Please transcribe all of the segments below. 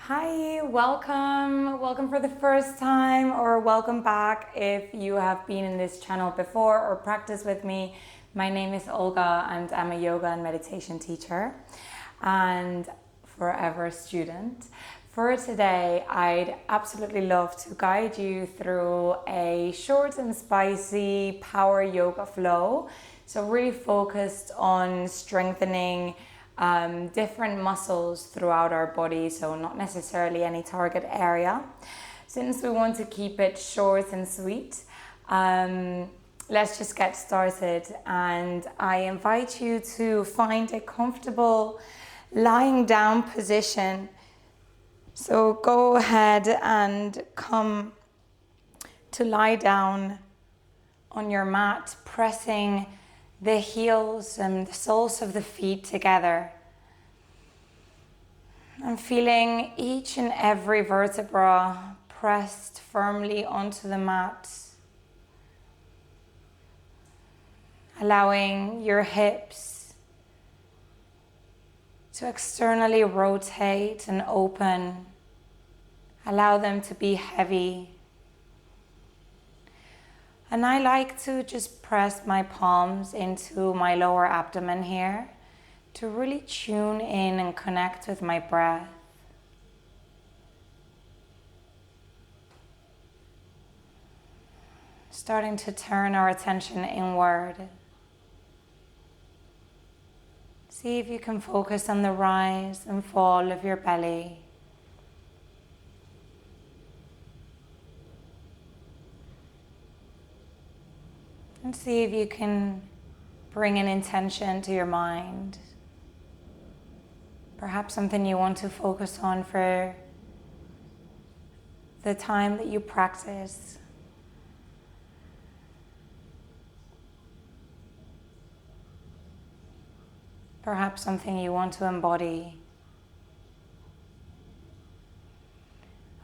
Hi, welcome for the first time, or welcome back if you have been in this channel before or practiced with me. My name is Olga and I'm a yoga and meditation teacher and forever student. For today, I'd absolutely love to guide you through a short and spicy power yoga flow. So really focused on strengthening different muscles throughout our body, so not necessarily any target area. Since we want to keep it short and sweet, let's just get started. And I invite you to find a comfortable lying down position. So go ahead and come to lie down on your mat, pressing the heels and the soles of the feet together. And feeling each and every vertebra pressed firmly onto the mat. Allowing your hips to externally rotate and open. Allow them to be heavy. And I like to just press my palms into my lower abdomen here to really tune in and connect with my breath. Starting to turn our attention inward. See if you can focus on the rise and fall of your belly. And see if you can bring an intention to your mind. Perhaps something you want to focus on for the time that you practice. Perhaps something you want to embody.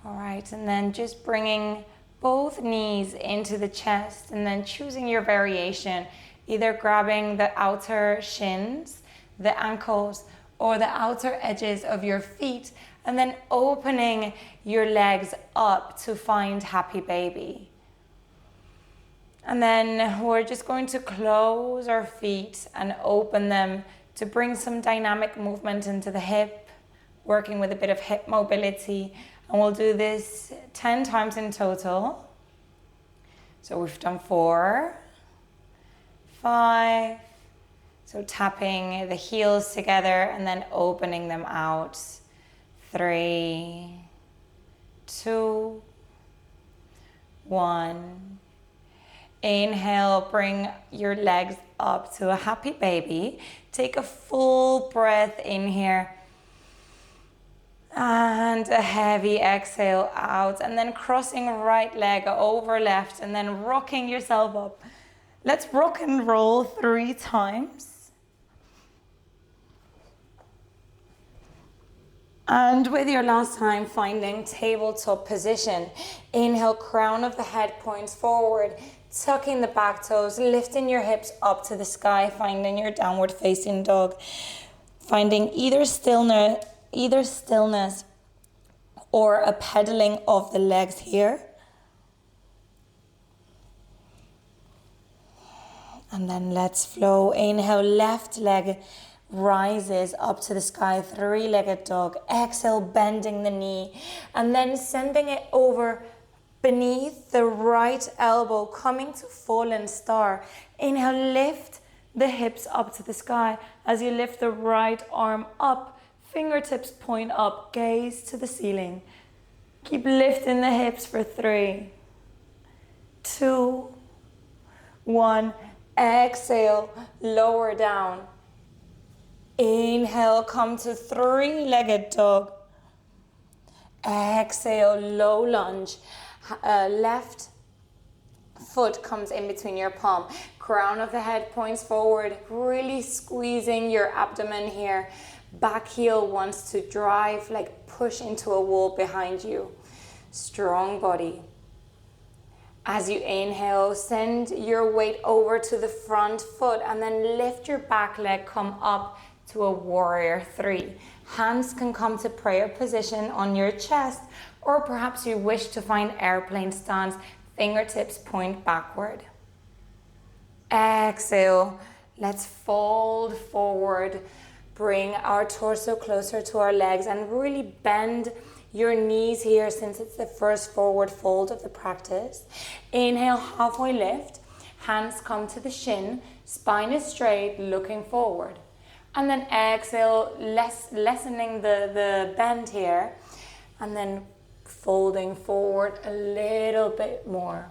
All right, and then just bringing both knees into the chest and then choosing your variation, either grabbing the outer shins, the ankles, or the outer edges of your feet, and then opening your legs up to find happy baby. And then we're just going to close our feet and open them to bring some dynamic movement into the hip, working with a bit of hip mobility. And we'll do this 10 times in total. So we've done 4, 5. So tapping the heels together and then opening them out. 3, 2, 1. Inhale, bring your legs up to a happy baby. Take a full breath in here. And a heavy exhale out, and then crossing right leg over left and then rocking yourself up. Let's rock and roll 3 times. And with your last time, finding tabletop position. Inhale, crown of the head points forward, tucking the back toes, lifting your hips up to the sky, finding your downward facing dog. Finding either stillness or a pedaling of the legs here. And then let's flow. Inhale, left leg rises up to the sky, 3-legged dog. Exhale, bending the knee and then sending it over beneath the right elbow, coming to fallen star. Inhale, lift the hips up to the sky. As you lift the right arm up, fingertips point up, gaze to the ceiling. Keep lifting the hips for 3, 2, 1. Exhale, lower down. Inhale, come to 3-legged dog. Exhale, low lunge. Left foot comes in between your palm. Crown of the head points forward, really squeezing your abdomen here. Back heel wants to drive, like push into a wall behind you. Strong body. As you inhale, send your weight over to the front foot and then lift your back leg, come up to a warrior 3. Hands can come to prayer position on your chest, or perhaps you wish to find airplane stance, fingertips point backward. Exhale, let's fold forward. Bring our torso closer to our legs and really bend your knees here since it's the first forward fold of the practice. Inhale, halfway lift. Hands come to the shin. Spine is straight, looking forward. And then exhale, lessening the bend here. And then folding forward a little bit more.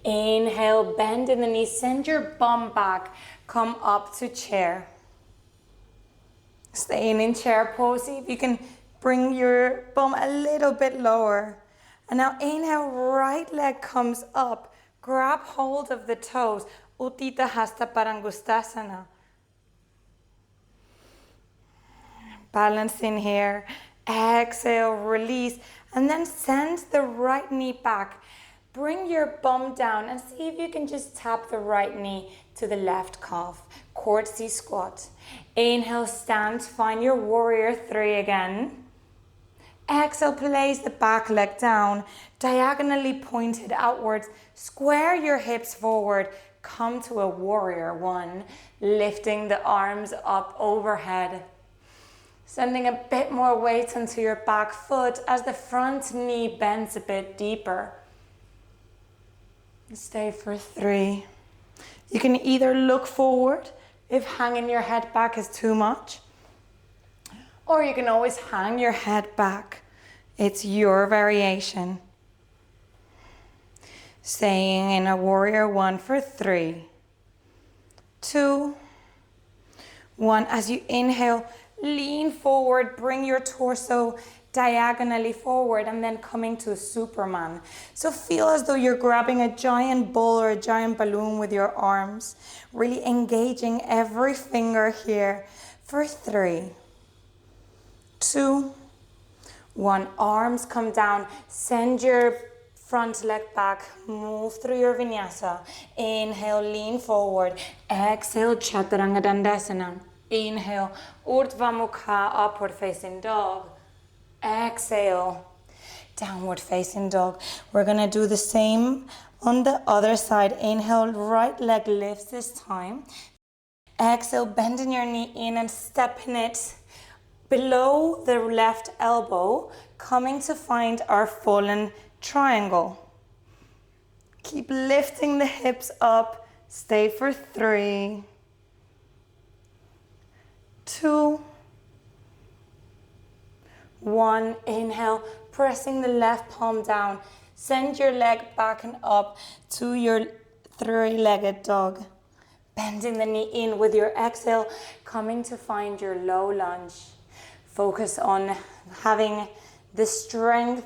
Inhale, bend in the knees, send your bum back, come up to chair. Staying in chair pose, see if you can bring your bum a little bit lower. And now inhale, right leg comes up, grab hold of the toes, Uttita Hasta Parangustasana. Balance in here, exhale, release, and then send the right knee back. Bring your bum down and see if you can just tap the right knee to the left calf. Curtsy squat. Inhale, stand, find your warrior 3 again. Exhale, place the back leg down, diagonally pointed outwards. Square your hips forward. Come to a warrior 1, lifting the arms up overhead. Sending a bit more weight onto your back foot as the front knee bends a bit deeper. Stay for 3. You can either look forward if hanging your head back is too much, or you can always hang your head back. It's your variation. Staying in a warrior 1 for 3, 2, 1. As you inhale, lean forward, bring your torso diagonally forward, and then coming to Superman. So feel as though you're grabbing a giant ball or a giant balloon with your arms, really engaging every finger here for 3, 2, 1. Arms come down, send your front leg back, move through your Vinyasa. Inhale, lean forward. Exhale, Chaturanga Dandasana. Inhale, Urdhva Mukha, upward facing dog. Exhale, downward facing dog. We're gonna do the same on the other side. Inhale, right leg lifts this time. Exhale, bending your knee in and stepping it below the left elbow, coming to find our fallen triangle. Keep lifting the hips up. Stay for 3, 2, 1. Inhale, pressing the left palm down. Send your leg back and up to your 3-legged dog. Bending the knee in with your exhale, coming to find your low lunge. Focus on having the strength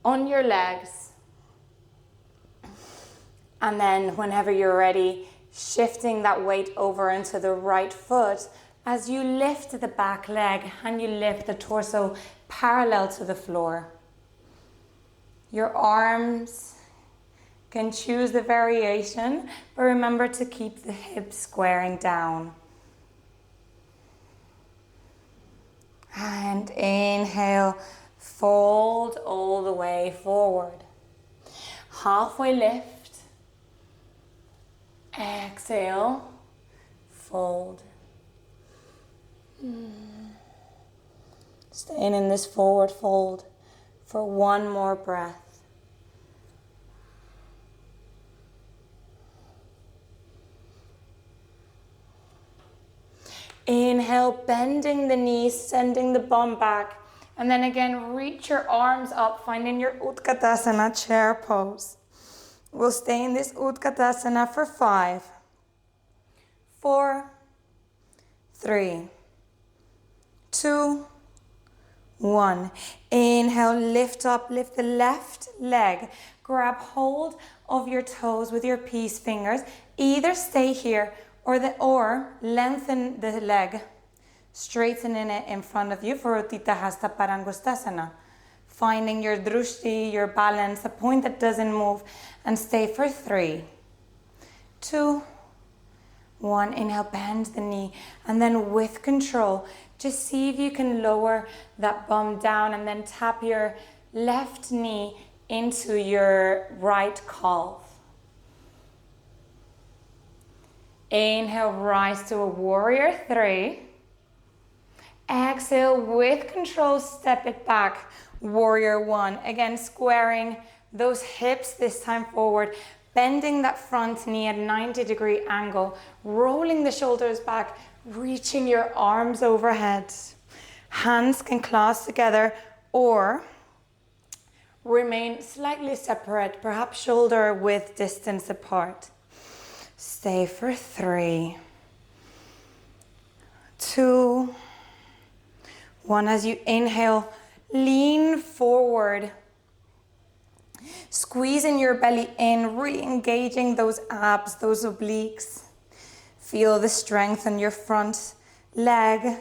on your legs. And then whenever you're ready, shifting that weight over into the right foot as you lift the back leg and you lift the torso parallel to the floor. Your arms can choose the variation, but remember to keep the hips squaring down. And inhale, fold all the way forward. Halfway lift. Exhale, fold. Staying in this forward fold for 1 more breath. Inhale, bending the knees, sending the bum back. And then again, reach your arms up, finding your Utkatasana chair pose. We'll stay in this Utkatasana for 5, 4, 3, 2, 1. Inhale, lift up, lift the left leg. Grab hold of your toes with your peace fingers. Either stay here or lengthen the leg, straightening it in front of you for Uttita Hasta Parangustasana. Finding your drushti, your balance, a point that doesn't move, and stay for 3, 2, 1, inhale, bend the knee, and then with control, just see if you can lower that bum down and then tap your left knee into your right calf. Inhale, rise to a warrior 3. Exhale, with control, step it back, warrior 1. Again, squaring those hips this time forward, bending that front knee at a 90-degree angle, rolling the shoulders back, reaching your arms overhead. Hands can clasp together or remain slightly separate, perhaps shoulder width distance apart. Stay for 3, 2, 1. As you inhale, lean forward. Squeezing your belly in, really engaging those abs, those obliques. Feel the strength on your front leg.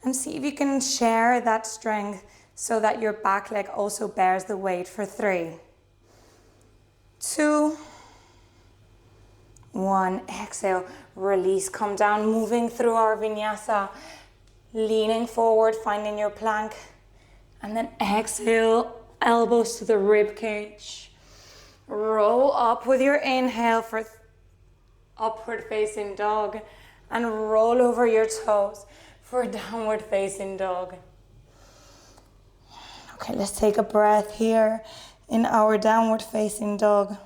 And see if you can share that strength so that your back leg also bears the weight for 3, 2, 1. Exhale, release, come down, moving through our Vinyasa. Leaning forward, finding your plank. And then exhale, elbows to the rib cage. Roll up with your inhale for upward facing dog. And roll over your toes for downward facing dog. Okay, let's take a breath here in our downward facing dog.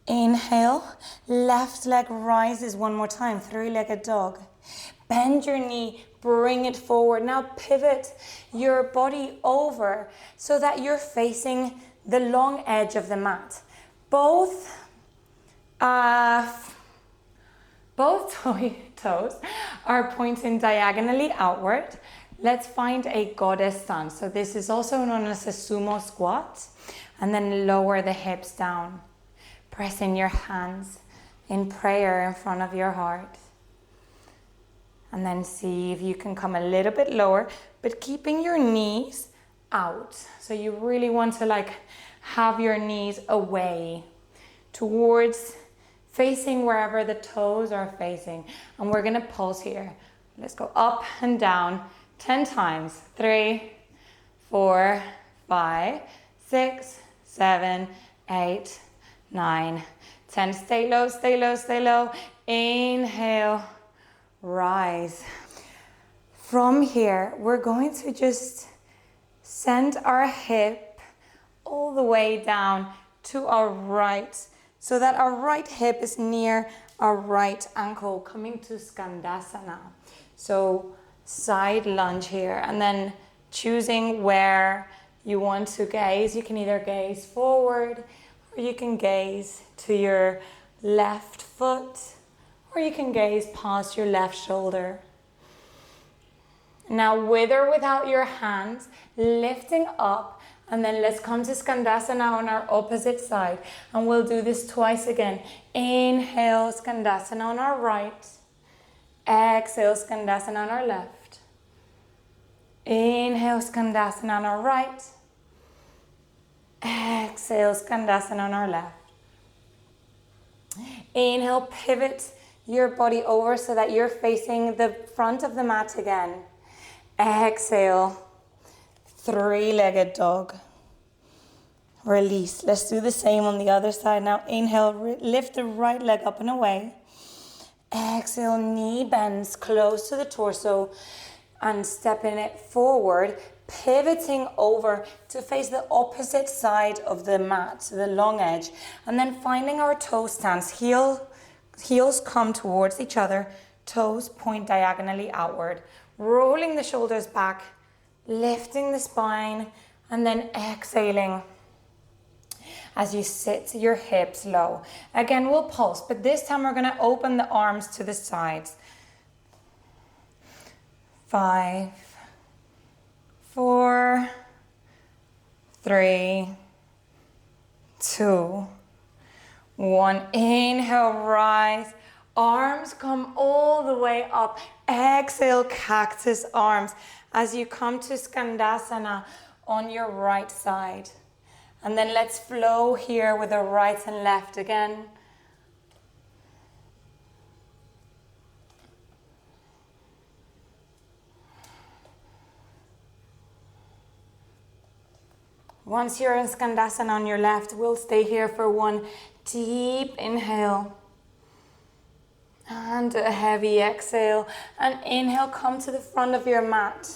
Inhale, left leg rises one more time, 3-legged dog. Bend your knee, bring it forward. Now pivot your body over so that you're facing the long edge of the mat. Both toes are pointing diagonally outward. Let's find a goddess stance. So this is also known as a sumo squat. And then lower the hips down. Pressing your hands in prayer in front of your heart. And then see if you can come a little bit lower, but keeping your knees out. So you really want to have your knees away towards facing wherever the toes are facing. And we're gonna pulse here. Let's go up and down 10 times. 3, 4, 5, 6, 7, 8, 9, 10. Stay low, stay low, stay low. Inhale, rise. From here, we're going to just send our hip all the way down to our right, so that our right hip is near our right ankle, coming to Skandasana. So side lunge here, and then choosing where you want to gaze. You can either gaze forward, or you can gaze to your left foot, or you can gaze past your left shoulder. Now with or without your hands, lifting up, and then let's come to Skandasana on our opposite side. And we'll do this twice again. Inhale, Skandasana on our right. Exhale, Skandasana on our left. Inhale, Skandasana on our right. Exhale, Skandasana on our left. Inhale, pivot your body over so that you're facing the front of the mat again. Exhale, 3-legged dog. Release. Let's do the same on the other side. Now inhale, lift the right leg up and away. Exhale, knee bends close to the torso and stepping it forward, pivoting over to face the opposite side of the mat, the long edge, and then finding our toe stance. Heels come towards each other, toes point diagonally outward, rolling the shoulders back, lifting the spine, and then exhaling as you sit your hips low. Again, we'll pulse, but this time we're going to open the arms to the sides. 5, 4, 3, 2, 1. Inhale, rise. Arms come all the way up. Exhale, cactus arms as you come to Skandasana on your right side. And then let's flow here with the right and left again. Once you're in Skandasana on your left, we'll stay here for one deep inhale and a heavy exhale. And inhale, come to the front of your mat.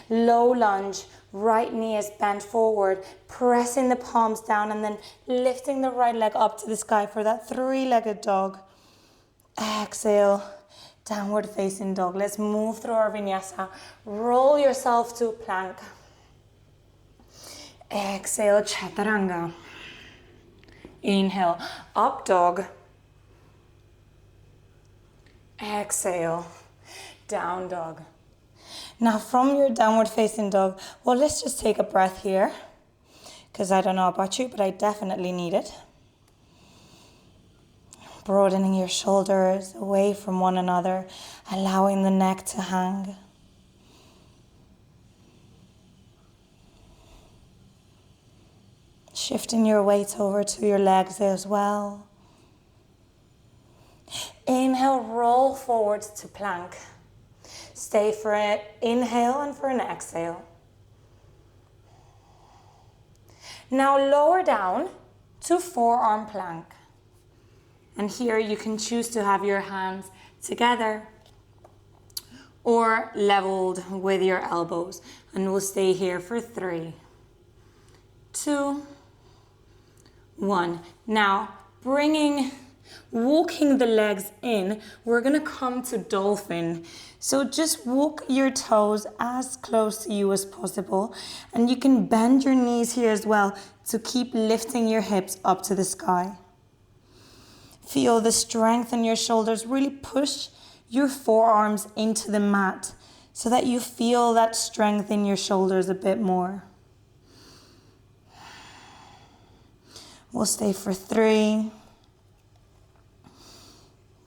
Low lunge, right knee is bent forward, pressing the palms down and then lifting the right leg up to the sky for that three-legged dog. Exhale, downward facing dog. Let's move through our vinyasa. Roll yourself to a plank. Exhale, chaturanga. Inhale, up dog. Exhale, down dog. Now from your downward facing dog, well, let's just take a breath here, because I don't know about you, but I definitely need it. Broadening your shoulders away from one another, allowing the neck to hang. Shifting your weight over to your legs as well. Inhale, roll forward to plank. Stay for an inhale and for an exhale. Now lower down to forearm plank. And here you can choose to have your hands together or leveled with your elbows. And we'll stay here for 3, 2, 1. Now walking the legs in, we're gonna come to dolphin. So just walk your toes as close to you as possible. And you can bend your knees here as well to keep lifting your hips up to the sky. Feel the strength in your shoulders. Really push your forearms into the mat so that you feel that strength in your shoulders a bit more. We'll stay for 3,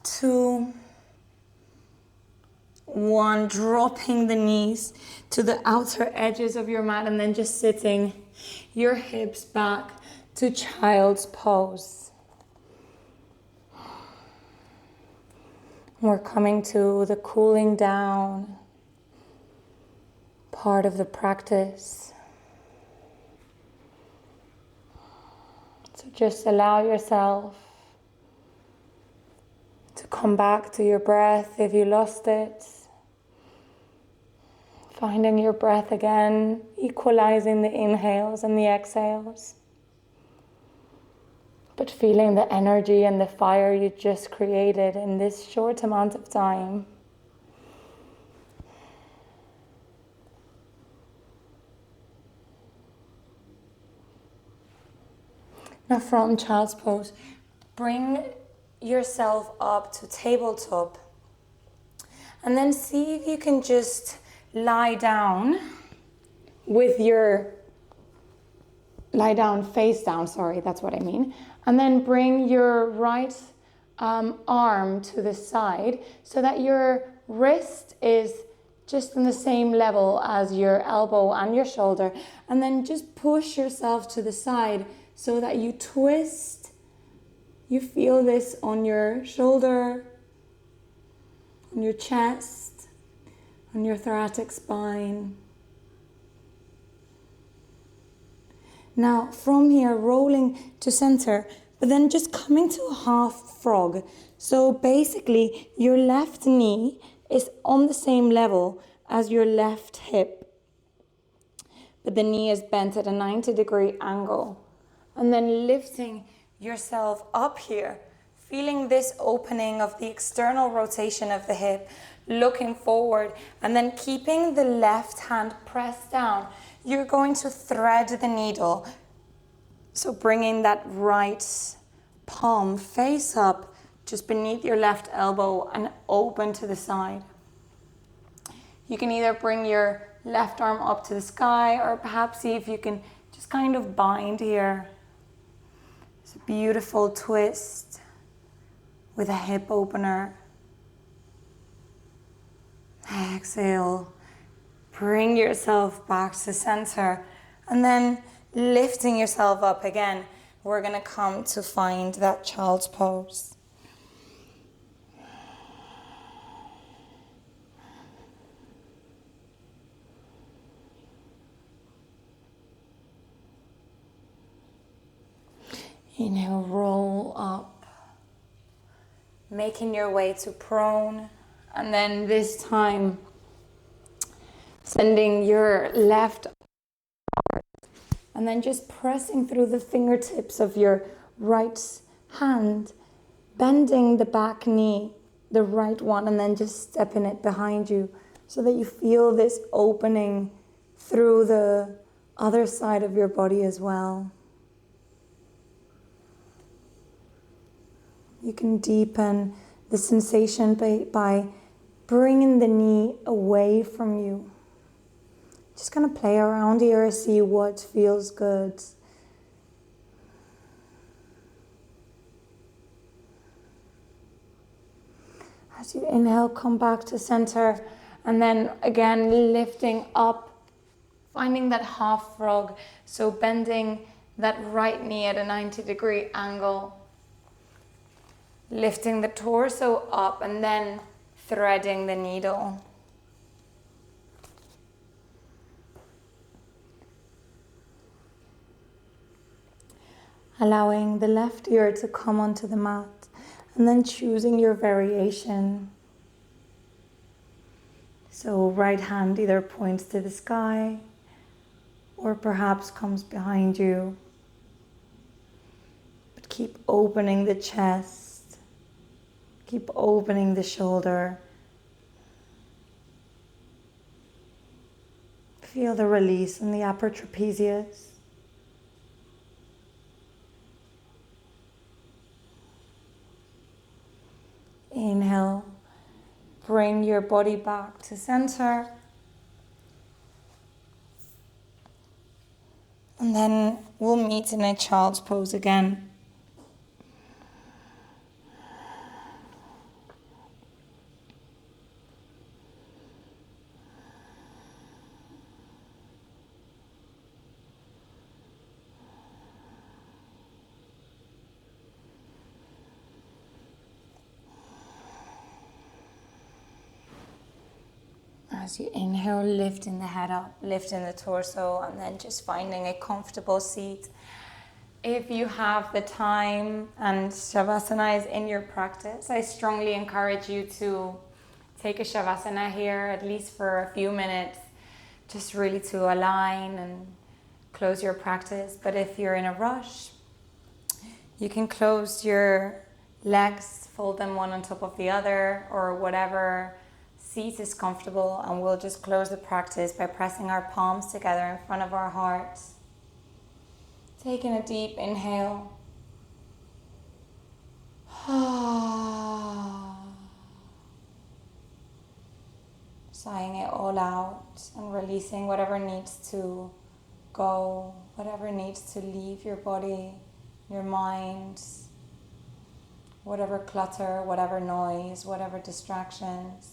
2, 1. Dropping the knees to the outer edges of your mat and then just sitting your hips back to child's pose. We're coming to the cooling down part of the practice. So just allow yourself to come back to your breath if you lost it. Finding your breath again, equalizing the inhales and the exhales. But feeling the energy and the fire you just created in this short amount of time. Now from child's pose, bring yourself up to tabletop. And then see if you can just lie down face down, sorry, that's what I mean. And then bring your right arm to the side so that your wrist is just on the same level as your elbow and your shoulder. And then just push yourself to the side so that you twist. You feel this on your shoulder, on your chest, on your thoracic spine. Now from here, rolling to center, but then just coming to a half frog. So basically your left knee is on the same level as your left hip, but the knee is bent at a 90-degree angle. And then lifting yourself up here, feeling this opening of the external rotation of the hip, looking forward, and then keeping the left hand pressed down. You're going to thread the needle. So bringing that right palm face up, just beneath your left elbow and open to the side. You can either bring your left arm up to the sky or perhaps see if you can just kind of bind here. It's a beautiful twist with a hip opener. Exhale. Bring yourself back to center and then lifting yourself up again. We're going to come to find that child's pose. Inhale, roll up, making your way to prone. And then this time, sending your left arm and then just pressing through the fingertips of your right hand, bending the back knee, the right one, and then just stepping it behind you so that you feel this opening through the other side of your body as well. You can deepen the sensation by bringing the knee away from you. Just gonna play around here, see what feels good. As you inhale, come back to center, and then again lifting up, finding that half frog. So bending that right knee at a 90-degree angle, lifting the torso up, and then threading the needle. Allowing the left ear to come onto the mat, and then choosing your variation. So right hand either points to the sky or perhaps comes behind you. But keep opening the chest, keep opening the shoulder. Feel the release in the upper trapezius. Inhale, bring your body back to center. And then we'll meet in a child's pose again. As you inhale, lifting the head up, lifting the torso, and then just finding a comfortable seat. If you have the time and Shavasana is in your practice, I strongly encourage you to take a Shavasana here, at least for a few minutes, just really to align and close your practice. But if you're in a rush, you can close your legs, fold them one on top of the other, or whatever seat is comfortable, and we'll just close the practice by pressing our palms together in front of our hearts. Taking a deep inhale. Sighing it all out and releasing whatever needs to go, whatever needs to leave your body, your mind, whatever clutter, whatever noise, whatever distractions.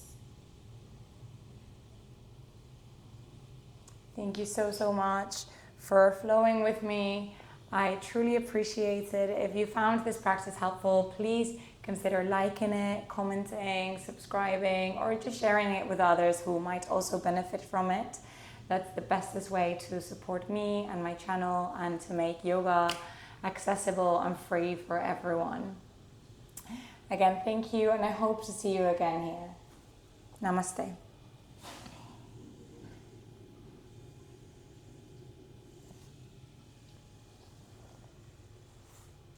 Thank you so much for flowing with me. I truly appreciate it. If you found this practice helpful, please consider liking it, commenting, subscribing, or just sharing it with others who might also benefit from it. That's the bestest way to support me and my channel and to make yoga accessible and free for everyone. Again, thank you, and I hope to see you again here. Namaste.